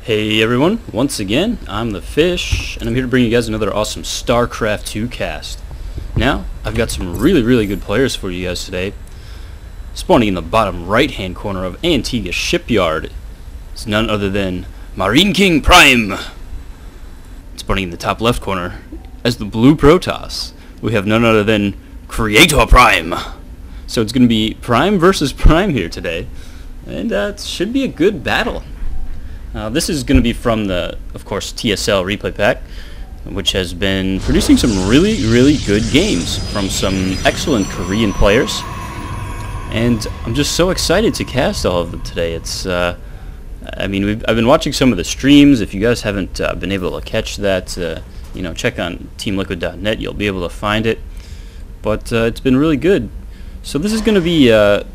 Hey everyone, once again, I'm TheFish, and I'm here to bring you guys another awesome StarCraft 2 cast. Now, I've got some really good players for you guys today. Spawning in the bottom right-hand corner of Antiga Shipyard is none other than MarineKingPrime. Spawning in the top left corner as the blue Protoss, we have none other than CreatorPrime. So it's going to be Prime versus Prime here today, and it should be a good battle. This is going to be from the, of course, TSL replay pack, which has been producing some really good games from some excellent Korean players. And I'm just so excited to cast all of them today. It's, I've been watching some of the streams. If you guys haven't been able to catch that, check on teamliquid.net. You'll be able to find it. But it's been really good. So this is going to be a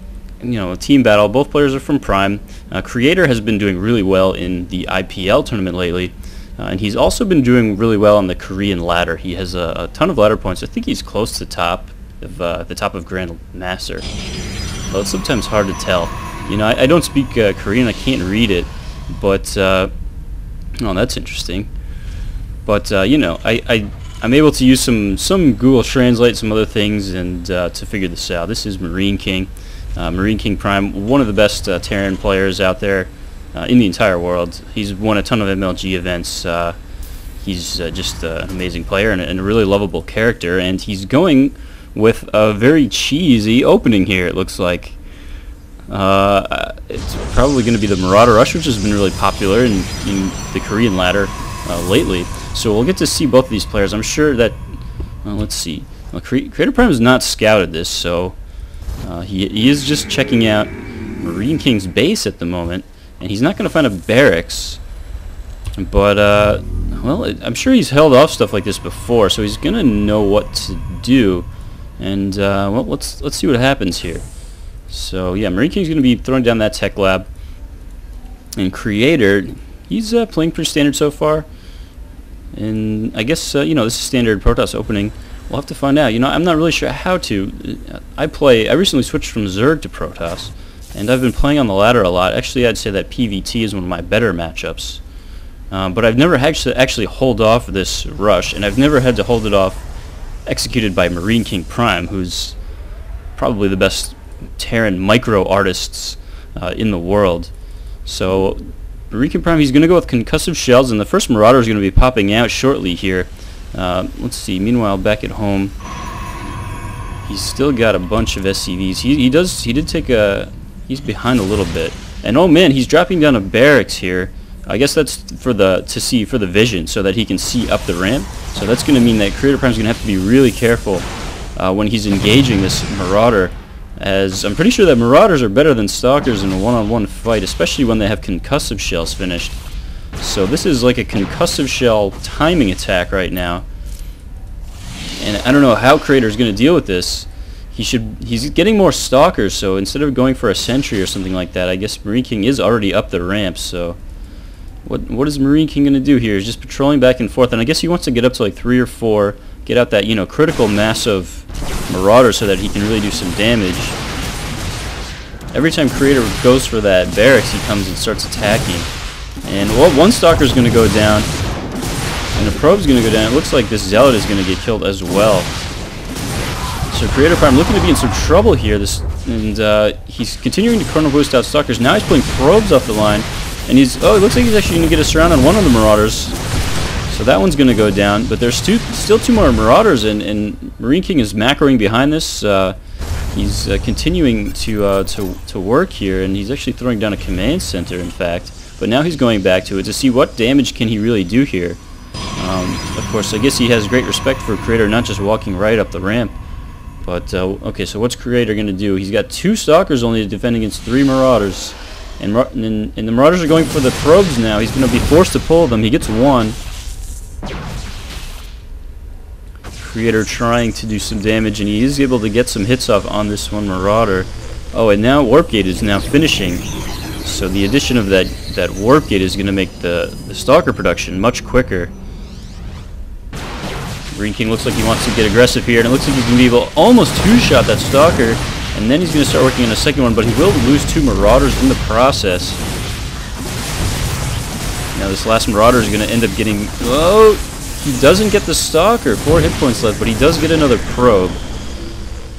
team battle. Both players are from Prime. Creator has been doing really well in the IPL tournament lately, and he's also been doing really well on the Korean ladder. He has a ton of ladder points. I think he's close to the top of Grand Master. Well, it's sometimes hard to tell. I don't speak Korean. I can't read it, but oh, that's interesting. But I'm able to use some Google Translate, some other things, and to figure this out. This is Marine King. MarineKingPrime, one of the best Terran players out there in the entire world. He's won a ton of MLG events. He's just an amazing player and a really lovable character, and he's going with a very cheesy opening here, it looks like. It's probably going to be the Marauder Rush, which has been really popular in the Korean ladder lately. So we'll get to see both of these players. I'm sure that, let's see. CreatorPrime has not scouted this, so he is just checking out Marine King's base at the moment, and he's not going to find a barracks. But well, I'm sure he's held off stuff like this before, so he's going to know what to do. And well, let's see what happens here. So yeah, Marine King's going to be throwing down that tech lab, and Creator, he's playing pretty standard so far. And I guess this is standard Protoss opening. We'll have to find out. I'm not really sure how to. I recently switched from Zerg to Protoss, and I've been playing on the ladder a lot. Actually, I'd say that PvT is one of my better matchups. But I've never had to actually hold off this rush, and I've never had to hold it off executed by MarineKingPrime, who's probably the best Terran micro artists in the world. So MarineKingPrime, he's going to go with concussive shells, and the first Marauder is going to be popping out shortly here. Let's see. Meanwhile, back at home, he's still got a bunch of SCVs. He's behind a little bit, and oh man, he's dropping down a barracks here. I guess that's for the vision, so that he can see up the ramp. So that's going to mean that CreatorPrime's going to have to be really careful when he's engaging this Marauder, as I'm pretty sure that Marauders are better than Stalkers in a one-on-one fight, especially when they have concussive shells finished. So this is like a concussive shell timing attack right now, and I don't know how Creator's going to deal with this. He's getting more Stalkers, so instead of going for a sentry or something like that, I guess Marine King is already up the ramp. So what is Marine King going to do here? He's just patrolling back and forth, and I guess he wants to get up to like 3 or 4, get out that critical mass of Marauders so that he can really do some damage. Every time Creator goes for that barracks, he comes and starts attacking. And well, one Stalker is going to go down, and the Probe's going to go down. It looks like this Zealot is going to get killed as well. So CreatorPrime looking to be in some trouble here. He's continuing to chrono boost out Stalkers. Now he's pulling Probes off the line, and it looks like he's actually going to get a surround on one of the Marauders. So that one's going to go down, but there's still 2 more Marauders, and Marine King is macroing behind this. He's continuing to work here, and he's actually throwing down a command center, in fact. But now he's going back to it to see what damage can he really do here. Of course, I guess he has great respect for Creator, not just walking right up the ramp. But, okay, so what's Creator going to do? He's got 2 Stalkers only to defend against 3 Marauders. And the Marauders are going for the Probes now. He's going to be forced to pull them. He gets 1. Creator trying to do some damage, and he is able to get some hits off on this one Marauder. Oh, and now Warp Gate is now finishing. So the addition of that Warp Gate is going to make the Stalker production much quicker. Marine King looks like he wants to get aggressive here, and it looks like he's going to be able to almost 2-shot that Stalker, and then he's going to start working on a second one, but he will lose 2 Marauders in the process. Now this last Marauder is going to end up getting... Oh! He doesn't get the Stalker. 4 hit points left, but he does get another probe.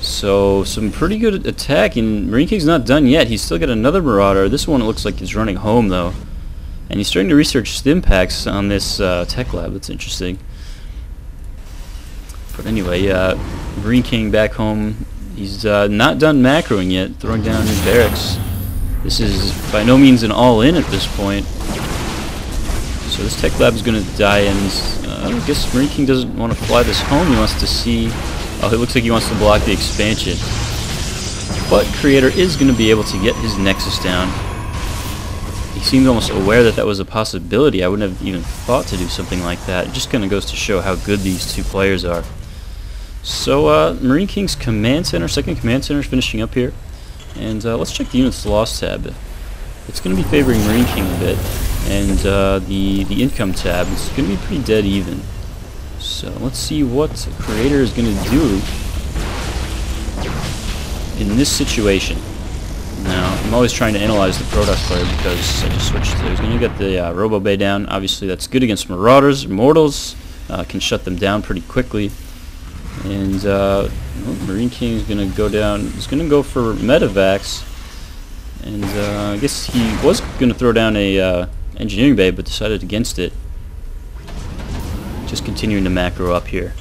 So, some pretty good attack, and Marine King's not done yet. He's still got another Marauder. This one, it looks like he's running home, though. And he's starting to research stim packs on this tech lab. That's interesting. But anyway, Marine King back home. He's not done macroing yet, throwing down his barracks. This is by no means an all-in at this point. So this tech lab is going to die, and I guess Marine King doesn't want to fly this home. He wants to see... Oh, it looks like he wants to block the expansion. But Creator is going to be able to get his Nexus down. He seemed almost aware that that was a possibility. I wouldn't have even thought to do something like that. It just kind of goes to show how good these two players are. So, Marine King's command center, second command center is finishing up here. And let's check the units lost tab. It's going to be favoring Marine King a bit. And the income tab is going to be pretty dead even. So let's see what Creator is going to do in this situation. Now, I'm always trying to analyze the Protoss player because I just switched to... He's going to get the Robo Bay down. Obviously, that's good against Marauders. Mortals can shut them down pretty quickly. And well, Marine King is going to go down... He's going to go for Medivacs. And I guess he was going to throw down a Engineering Bay, but decided against it. Just continuing to macro up here.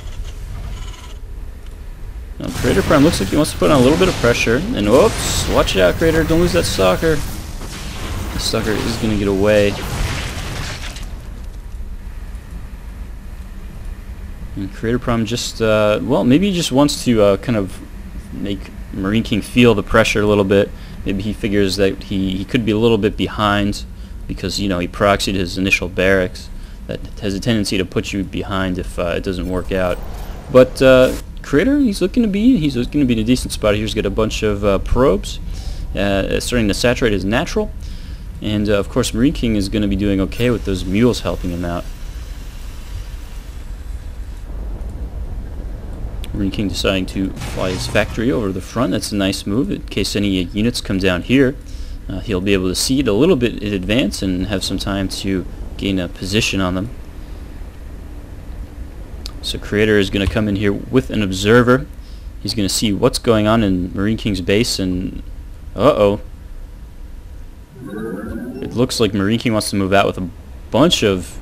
Now, CreatorPrime looks like he wants to put on a little bit of pressure. And whoops, watch out, Creator, don't lose that Stalker. The Stalker is going to get away. And CreatorPrime just, well, maybe he just wants to kind of make Marine King feel the pressure a little bit. Maybe he figures that he could be a little bit behind because, you know, he proxied his initial barracks. That has a tendency to put you behind if it doesn't work out. But Creator, he's looking to be in a decent spot here. He's got a bunch of probes starting to saturate his natural, and of course Marine King is going to be doing okay with those mules helping him out. Marine King deciding to fly his factory over the front. That's a nice move in case any units come down here. He'll be able to see it a little bit in advance and have some time to gain a position on them. So Creator is going to come in here with an observer. He's going to see what's going on in Marine King's base, and uh-oh. It looks like Marine King wants to move out with a bunch of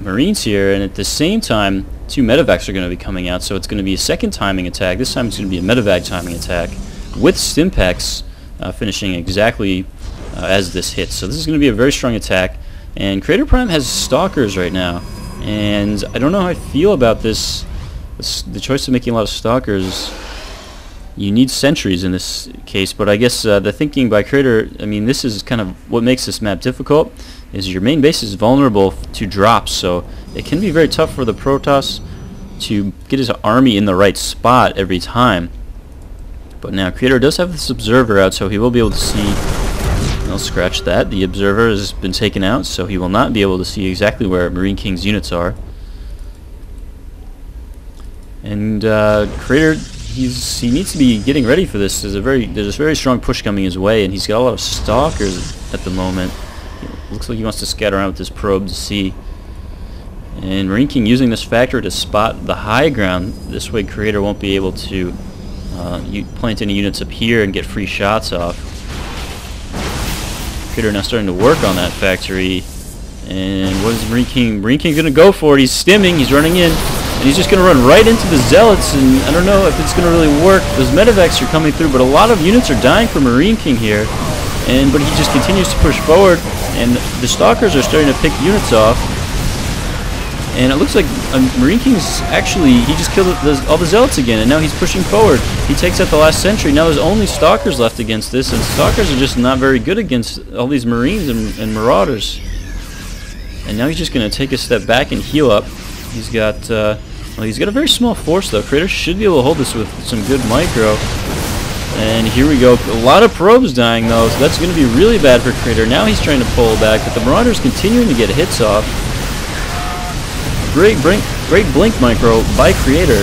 Marines here, and at the same time, 2 Medivacs are going to be coming out, so it's going to be a second timing attack. This time it's going to be a Medivac timing attack with Stimpaks finishing exactly as this hits. So this is going to be a very strong attack, and CreatorPrime has Stalkers right now. And I don't know how I feel about this, the choice of making a lot of Stalkers. You need sentries in this case, but I guess the thinking by Creator, I mean, this is kind of what makes this map difficult, is your main base is vulnerable to drops, so it can be very tough for the Protoss to get his army in the right spot every time. But now Creator does have this observer out, so he will be able to see. I'll scratch that. The observer has been taken out, so he will not be able to see exactly where Marine King's units are. And Creator, he needs to be getting ready for this. There's a very strong push coming his way, and he's got a lot of Stalkers at the moment. It looks like he wants to scatter around with this probe to see. And Marine King using this factor to spot the high ground. This way Creator won't be able to plant any units up here and get free shots off. Creator now starting to work on that factory. And what is Marine King? Marine King's going to go for it. He's stimming. He's running in. And he's just going to run right into the Zealots. And I don't know if it's going to really work. Those Medivacs are coming through, but a lot of units are dying for Marine King here. But he just continues to push forward. And the Stalkers are starting to pick units off. And it looks like Marine King's actually, he just killed all the Zealots again, and now he's pushing forward. He takes out the last sentry. Now there's only Stalkers left against this, and Stalkers are just not very good against all these Marines and Marauders. And now he's just going to take a step back and heal up. He's got, well, he's got a very small force, though. Creator should be able to hold this with some good micro. And here we go. A lot of probes dying, though, so that's going to be really bad for Creator. Now he's trying to pull back, but the Marauders continuing to get hits off. Great blink micro by Creator,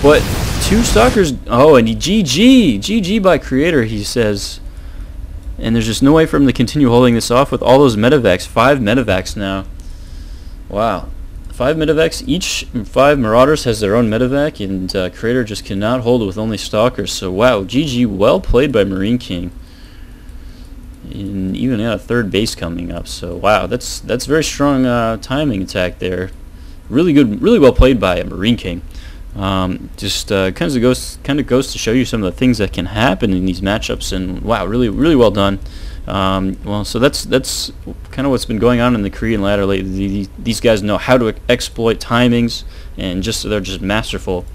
but 2 Stalkers. Oh, and GG by Creator, he says. and there's just no way for him to continue holding this off with all those medevacs. 5 medevacs now. Wow. 5 medevacs. Each 5 Marauders has their own medevac, and Creator just cannot hold with only Stalkers. So wow, GG, well played by Marine King. And even a 3rd base coming up. So wow, that's very strong timing attack there. Really good, really well played by Marine King. Just kind of goes to show you some of the things that can happen in these matchups, and wow, really well done. Well, so that's kind of what's been going on in the Korean ladder lately. These guys know how to exploit timings, and they're just masterful.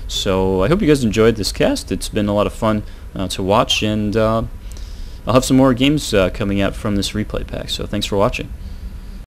So I hope you guys enjoyed this cast. It's been a lot of fun to watch, and I'll have some more games coming out from this replay pack. So thanks for watching.